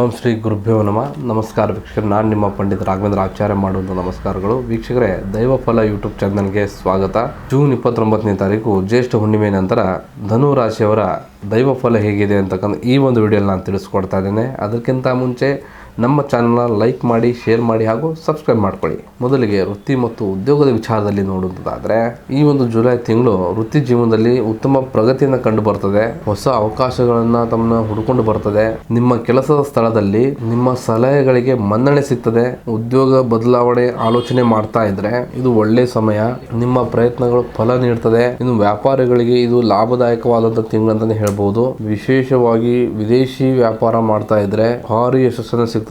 ಓಂ ಶ್ರೀ ಗುರುಭ್ಯೋ ನಮಃ. ನಮಸ್ಕಾರ ವೀಕ್ಷಕರು, ನಾನು ನಿಮ್ಮ ಪಂಡಿತ ರಾಘವೇಂದ್ರ ಆಚಾರ್ಯ ಮಾಡುವಂಥ ನಮಸ್ಕಾರಗಳು. ವೀಕ್ಷಕರೇ, ದೈವಫಲ ಯೂಟ್ಯೂಬ್ ಚಾನಲ್ಗೆ ಸ್ವಾಗತ. ಜೂನ್ 29ನೇ ತಾರೀಕು ಜ್ಯೇಷ್ಠ ಹುಣ್ಣಿಮೆ ನಂತರ ಧನು ರಾಶಿಯವರ ದೈವಫಲ ಹೇಗಿದೆ ಅಂತಕ್ಕಂಥ ಈ ಒಂದು ವಿಡಿಯೋಲಿ ನಾನು ತಿಳಿಸ್ಕೊಡ್ತಾ ಇದ್ದೇನೆ. ಅದಕ್ಕಿಂತ ಮುಂಚೆ ನಮ್ಮ ಚಾನಲ್ನ ಲೈಕ್ ಮಾಡಿ, ಶೇರ್ ಮಾಡಿ ಹಾಗೂ ಸಬ್ಸ್ಕ್ರೈಬ್ ಮಾಡ್ಕೊಳ್ಳಿ. ಮೊದಲಿಗೆ ವೃತ್ತಿ ಮತ್ತು ಉದ್ಯೋಗದ ವಿಚಾರದಲ್ಲಿ ನೋಡುವುದಾದರೆ, ಈ ಒಂದು ಜುಲೈ ತಿಂಗಳು ವೃತ್ತಿ ಜೀವನದಲ್ಲಿ ಉತ್ತಮ ಪ್ರಗತಿಯನ್ನು ಕಂಡು ಬರ್ತದೆ. ಹೊಸ ಅವಕಾಶಗಳನ್ನು ತಮ್ಮನ್ನ ಹುಡುಕೊಂಡು ಬರ್ತದೆ. ನಿಮ್ಮ ಕೆಲಸದ ಸ್ಥಳದಲ್ಲಿ ನಿಮ್ಮ ಸಲಹೆಗಳಿಗೆ ಮನ್ನಣೆ ಸಿಗ್ತದೆ. ಉದ್ಯೋಗ ಬದಲಾವಣೆ ಆಲೋಚನೆ ಮಾಡ್ತಾ ಇದ್ರೆ ಇದು ಒಳ್ಳೆ ಸಮಯ. ನಿಮ್ಮ ಪ್ರಯತ್ನಗಳು ಫಲ ನೀಡ್ತದೆ. ಇನ್ನು ವ್ಯಾಪಾರಿಗಳಿಗೆ ಇದು ಲಾಭದಾಯಕವಾದಂಥ ತಿಂಗಳು ಅಂತಾನೆ ಹೇಳ್ಬಹುದು. ವಿಶೇಷವಾಗಿ ವಿದೇಶಿ ವ್ಯಾಪಾರ ಮಾಡ್ತಾ ಇದ್ರೆ ಭಾರಿ ಯಶಸ್ಸನ್ನು ಸಿಗ್ತದೆ.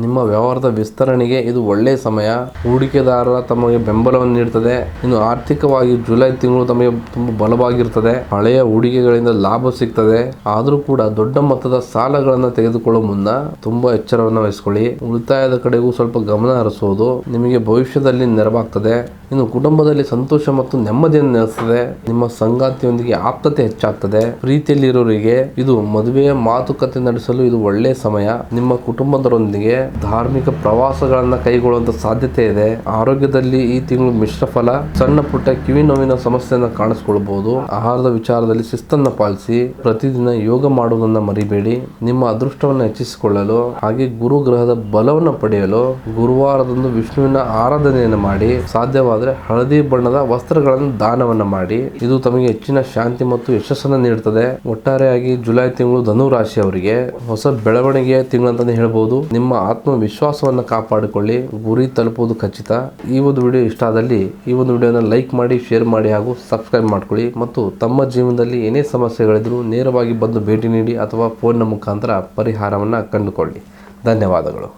ನಿಮ್ಮ ವ್ಯವಹಾರದ ವಿಸ್ತರಣೆಗೆ ಇದು ಒಳ್ಳೆಯ ಸಮಯ. ಹೂಡಿಕೆದಾರರ ತಮಗೆ ಬೆಂಬಲವನ್ನು ನೀಡುತ್ತದೆ. ಇನ್ನು ಆರ್ಥಿಕವಾಗಿ ಜುಲೈ ತಿಂಗಳು ತಮಗೆ ತುಂಬಾ ಬಲವಾಗಿರ್ತದೆ. ಹಳೆಯ ಹೂಡಿಕೆಗಳಿಂದ ಲಾಭ ಸಿಗ್ತದೆ. ಆದರೂ ಕೂಡ ದೊಡ್ಡ ಮೊತ್ತದ ಸಾಲಗಳನ್ನು ತೆಗೆದುಕೊಳ್ಳುವ ಮುನ್ನ ತುಂಬಾ ಎಚ್ಚರವನ್ನು ವಹಿಸಿಕೊಳ್ಳಿ. ಉಳಿತಾಯದ ಕಡೆಗೂ ಸ್ವಲ್ಪ ಗಮನ ಹರಿಸುವುದು ನಿಮಗೆ ಭವಿಷ್ಯದಲ್ಲಿ ನೆರವಾಗ್ತದೆ. ಇನ್ನು ಕುಟುಂಬದಲ್ಲಿ ಸಂತೋಷ ಮತ್ತು ನೆಮ್ಮದಿಯನ್ನು ನೆಲೆಸ್ತದೆ. ನಿಮ್ಮ ಸಂಗಾತಿಯೊಂದಿಗೆ ಆಪ್ತತೆ ಹೆಚ್ಚಾಗ್ತದೆ. ಪ್ರೀತಿಯಲ್ಲಿರೋರಿಗೆ ಇದು ಮದುವೆಯ ಮಾತುಕತೆ ನಡೆಸಲು ಇದು ಒಳ್ಳೆಯ ಸಮಯ. ನಿಮ್ಮ ಕುಟುಂಬದವರೊಂದಿಗೆ ಧಾರ್ಮಿಕ ಪ್ರವಾಸಗಳನ್ನ ಕೈಗೊಳ್ಳುವಂತ ಸಾಧ್ಯತೆ ಇದೆ. ಆರೋಗ್ಯದಲ್ಲಿ ಈ ತಿಂಗಳು ಮಿಶ್ರ ಫಲ. ಸಣ್ಣ ಪುಟ್ಟ ಕಿವಿ ನೋವಿನ ಸಮಸ್ಯೆಯನ್ನು ಕಾಣಿಸಿಕೊಳ್ಳಬಹುದು. ಆಹಾರದ ವಿಚಾರದಲ್ಲಿ ಶಿಸ್ತನ್ನು ಪಾಲಿಸಿ. ಪ್ರತಿದಿನ ಯೋಗ ಮಾಡುವುದನ್ನು ಮರಿಬೇಡಿ. ನಿಮ್ಮ ಅದೃಷ್ಟವನ್ನು ಹೆಚ್ಚಿಸಿಕೊಳ್ಳಲು ಹಾಗೆ ಗುರು ಗ್ರಹದ ಬಲವನ್ನು ಪಡೆಯಲು ಗುರುವಾರದಂದು ವಿಷ್ಣುವಿನ ಆರಾಧನೆಯನ್ನು ಮಾಡಿ. ಸಾಧ್ಯವಾದರೆ ಹಳದಿ ಬಣ್ಣದ ವಸ್ತ್ರಗಳನ್ನು ದಾನವನ್ನು ಮಾಡಿ. ಇದು ತಮಗೆ ಹೆಚ್ಚಿನ ಶಾಂತಿ ಮತ್ತು ಯಶಸ್ಸನ್ನು ನೀಡುತ್ತದೆ. ಒಟ್ಟಾರೆಯಾಗಿ ಜುಲೈ ತಿಂಗಳು ಧನು ರಾಶಿಯವರಿಗೆ ಹೊಸ ಬೆಳವಣಿಗೆಯ ತಿಂಗಳು ಅಂತಾನೆ ಹೇಳ್ಬಹುದು. ನಿಮ್ಮ ಆತ್ಮವಿಶ್ವಾಸವನ್ನು ಕಾಪಾಡಿಕೊಳ್ಳಿ. ಗುರಿ ತಲುಪುವುದು ಖಚಿತ. ಈ ಒಂದು ವಿಡಿಯೋ ಇಷ್ಟ ಆದಲ್ಲಿ ಈ ಒಂದು ವಿಡಿಯೋನ ಲೈಕ್ ಮಾಡಿ, ಶೇರ್ ಮಾಡಿ ಹಾಗೂ ಸಬ್ಸ್ಕ್ರೈಬ್ ಮಾಡ್ಕೊಳ್ಳಿ. ಮತ್ತು ತಮ್ಮ ಜೀವನದಲ್ಲಿ ಏನೇ ಸಮಸ್ಯೆಗಳಿದ್ರೂ ನೇರವಾಗಿ ಬಂದು ಭೇಟಿ ನೀಡಿ ಅಥವಾ ಫೋನ್ನ ಮುಖಾಂತರ ಪರಿಹಾರವನ್ನು ಕಂಡುಕೊಳ್ಳಿ. ಧನ್ಯವಾದಗಳು.